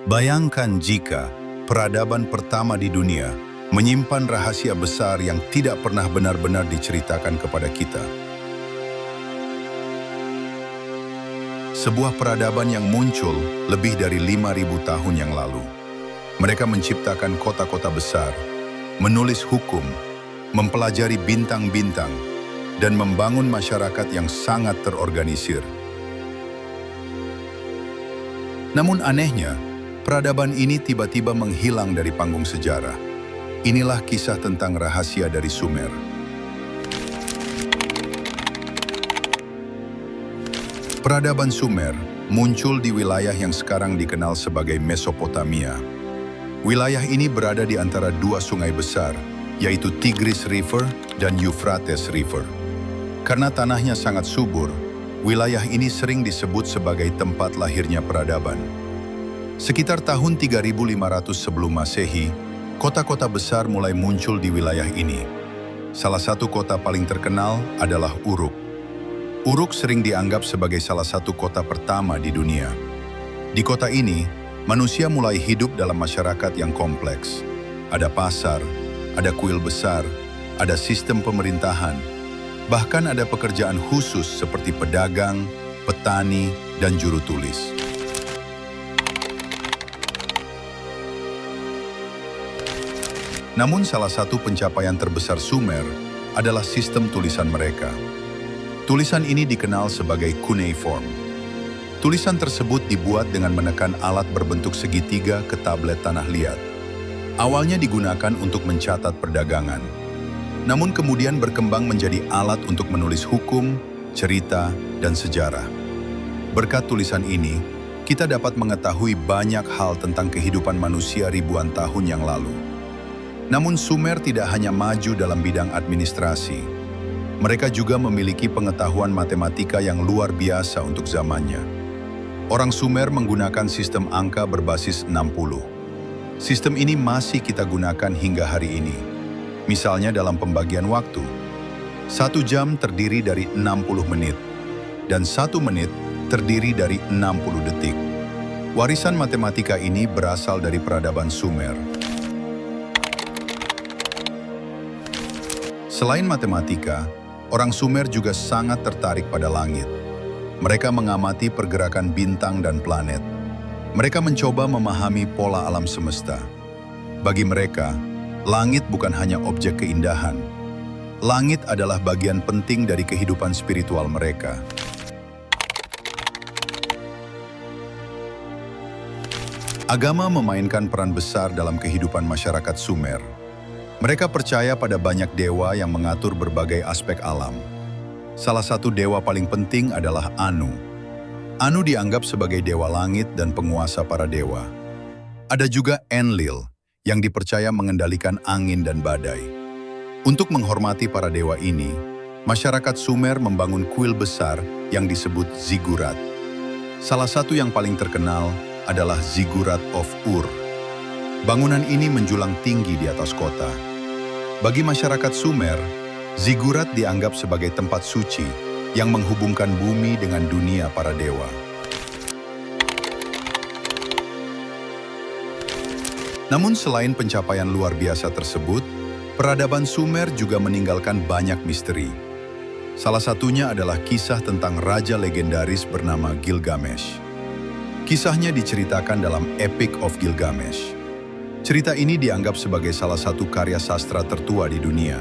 Bayangkan jika peradaban pertama di dunia menyimpan rahasia besar yang tidak pernah benar-benar diceritakan kepada kita. Sebuah peradaban yang muncul lebih dari 5.000 tahun yang lalu. Mereka menciptakan kota-kota besar, menulis hukum, mempelajari bintang-bintang, dan membangun masyarakat yang sangat terorganisir. Namun anehnya, peradaban ini tiba-tiba menghilang dari panggung sejarah. Inilah kisah tentang rahasia dari Sumer. Peradaban Sumer muncul di wilayah yang sekarang dikenal sebagai Mesopotamia. Wilayah ini berada di antara dua sungai besar, yaitu Tigris River dan Euphrates River. Karena tanahnya sangat subur, wilayah ini sering disebut sebagai tempat lahirnya peradaban. Sekitar tahun 3500 sebelum Masehi, kota-kota besar mulai muncul di wilayah ini. Salah satu kota paling terkenal adalah Uruk. Uruk sering dianggap sebagai salah satu kota pertama di dunia. Di kota ini, manusia mulai hidup dalam masyarakat yang kompleks. Ada pasar, ada kuil besar, ada sistem pemerintahan, bahkan ada pekerjaan khusus seperti pedagang, petani, dan juru tulis. Namun salah satu pencapaian terbesar Sumer adalah sistem tulisan mereka. Tulisan ini dikenal sebagai cuneiform. Tulisan tersebut dibuat dengan menekan alat berbentuk segitiga ke tablet tanah liat. Awalnya digunakan untuk mencatat perdagangan, namun kemudian berkembang menjadi alat untuk menulis hukum, cerita, dan sejarah. Berkat tulisan ini, kita dapat mengetahui banyak hal tentang kehidupan manusia ribuan tahun yang lalu. Namun Sumer tidak hanya maju dalam bidang administrasi. Mereka juga memiliki pengetahuan matematika yang luar biasa untuk zamannya. Orang Sumer menggunakan sistem angka berbasis 60. Sistem ini masih kita gunakan hingga hari ini. Misalnya dalam pembagian waktu. 1 jam terdiri dari 60 menit, dan 1 menit terdiri dari 60 detik. Warisan matematika ini berasal dari peradaban Sumer. Selain matematika, orang Sumer juga sangat tertarik pada langit. Mereka mengamati pergerakan bintang dan planet. Mereka mencoba memahami pola alam semesta. Bagi mereka, langit bukan hanya objek keindahan. Langit adalah bagian penting dari kehidupan spiritual mereka. Agama memainkan peran besar dalam kehidupan masyarakat Sumer. Mereka percaya pada banyak dewa yang mengatur berbagai aspek alam. Salah satu dewa paling penting adalah Anu. Anu dianggap sebagai dewa langit dan penguasa para dewa. Ada juga Enlil, yang dipercaya mengendalikan angin dan badai. Untuk menghormati para dewa ini, masyarakat Sumer membangun kuil besar yang disebut ziggurat. Salah satu yang paling terkenal adalah Ziggurat of Ur. Bangunan ini menjulang tinggi di atas kota. Bagi masyarakat Sumer, ziggurat dianggap sebagai tempat suci yang menghubungkan bumi dengan dunia para dewa. Namun selain pencapaian luar biasa tersebut, peradaban Sumer juga meninggalkan banyak misteri. Salah satunya adalah kisah tentang raja legendaris bernama Gilgamesh. Kisahnya diceritakan dalam Epic of Gilgamesh. Cerita ini dianggap sebagai salah satu karya sastra tertua di dunia.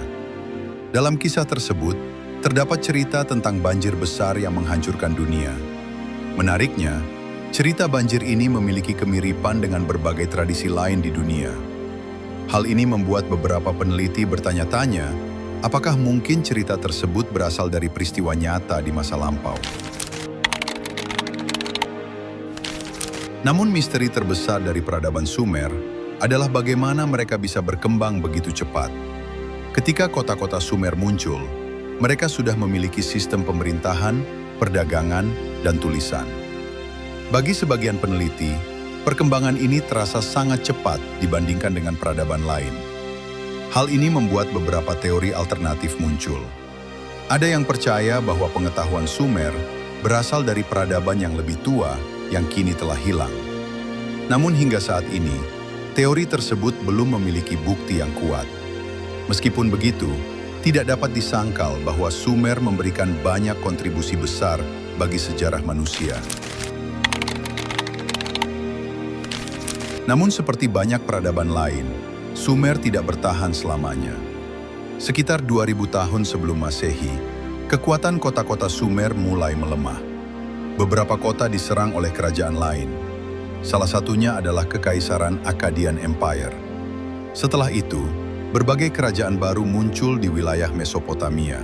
Dalam kisah tersebut, terdapat cerita tentang banjir besar yang menghancurkan dunia. Menariknya, cerita banjir ini memiliki kemiripan dengan berbagai tradisi lain di dunia. Hal ini membuat beberapa peneliti bertanya-tanya, apakah mungkin cerita tersebut berasal dari peristiwa nyata di masa lampau? Namun misteri terbesar dari peradaban Sumer adalah bagaimana mereka bisa berkembang begitu cepat. Ketika kota-kota Sumer muncul, mereka sudah memiliki sistem pemerintahan, perdagangan, dan tulisan. Bagi sebagian peneliti, perkembangan ini terasa sangat cepat dibandingkan dengan peradaban lain. Hal ini membuat beberapa teori alternatif muncul. Ada yang percaya bahwa pengetahuan Sumer berasal dari peradaban yang lebih tua yang kini telah hilang. Namun hingga saat ini, teori tersebut belum memiliki bukti yang kuat. Meskipun begitu, tidak dapat disangkal bahwa Sumer memberikan banyak kontribusi besar bagi sejarah manusia. Namun seperti banyak peradaban lain, Sumer tidak bertahan selamanya. Sekitar 2000 tahun sebelum Masehi, kekuatan kota-kota Sumer mulai melemah. Beberapa kota diserang oleh kerajaan lain. Salah satunya adalah Kekaisaran Akkadian Empire. Setelah itu, berbagai kerajaan baru muncul di wilayah Mesopotamia.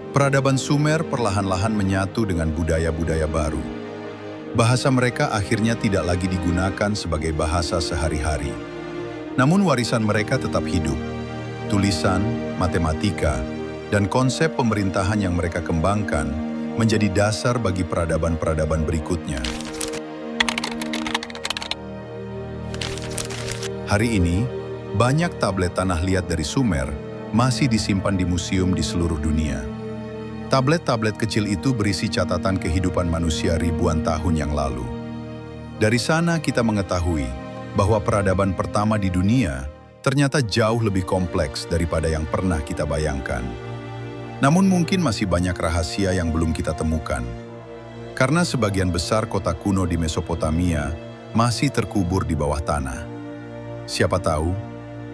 Peradaban Sumer perlahan-lahan menyatu dengan budaya-budaya baru. Bahasa mereka akhirnya tidak lagi digunakan sebagai bahasa sehari-hari. Namun warisan mereka tetap hidup. Tulisan, matematika, dan konsep pemerintahan yang mereka kembangkan menjadi dasar bagi peradaban-peradaban berikutnya. Hari ini, banyak tablet tanah liat dari Sumer masih disimpan di museum di seluruh dunia. Tablet-tablet kecil itu berisi catatan kehidupan manusia ribuan tahun yang lalu. Dari sana kita mengetahui bahwa peradaban pertama di dunia ternyata jauh lebih kompleks daripada yang pernah kita bayangkan. Namun mungkin masih banyak rahasia yang belum kita temukan. Karena sebagian besar kota kuno di Mesopotamia masih terkubur di bawah tanah. Siapa tahu,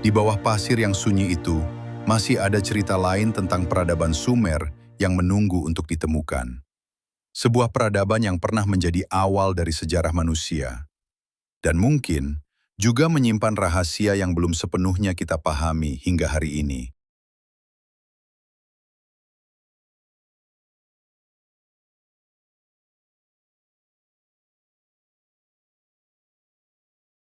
di bawah pasir yang sunyi itu masih ada cerita lain tentang peradaban Sumer yang menunggu untuk ditemukan. Sebuah peradaban yang pernah menjadi awal dari sejarah manusia. Dan mungkin juga menyimpan rahasia yang belum sepenuhnya kita pahami hingga hari ini.